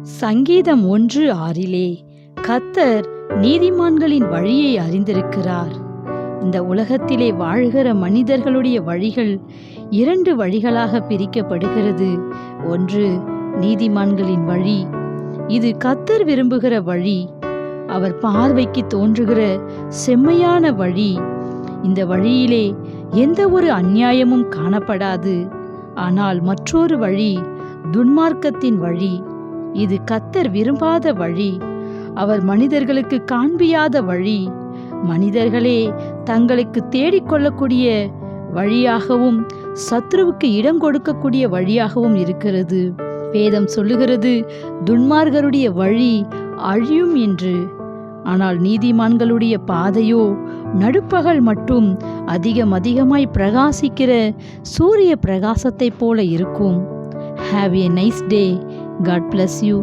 சங்கீதம் 1:6 கர்த்தர் நீதிமான்களின் வழியை அறிந்திருக்கிறார். இந்த உலகத்திலே வாழ்கிற மனிதர்களுடைய வழிகள் 2 வழிகளாக பிரிக்கப்படுகிறது. ஒன்று நீதிமான்களின் வழி, இது கர்த்தர் விரும்புகிற வழி, அவர் பார்வைக்கு தோன்றுகிற செம்மையான வழி. இந்த வழியிலே எந்த ஒரு அநியாயமும் காணப்படாது. ஆனால் மற்றொரு வழி துன்மார்க்கத்தின் வழி, இது கர்த்தர் விரும்பாத வழி, அவர் மனிதர்களுக்கு காண்பியாத வழி, மனிதர்களே தங்களுக்கு தேடிக்கொள்ளக்கூடிய வழியாகவும் சத்ருவுக்கு இடம் கொடுக்கக்கூடிய வழியாகவும் இருக்கிறது. வேதம் சொல்லுகிறது, துன்மார்க்கருடைய வழி அழியும் என்று. ஆனால் நீதிமான்களுடைய பாதையோ நடுப்பகல் மட்டும் அதிகமாய் பிரகாசிக்கிற சூரிய பிரகாசத்தை போல இருக்கும். Have a nice day. God bless you.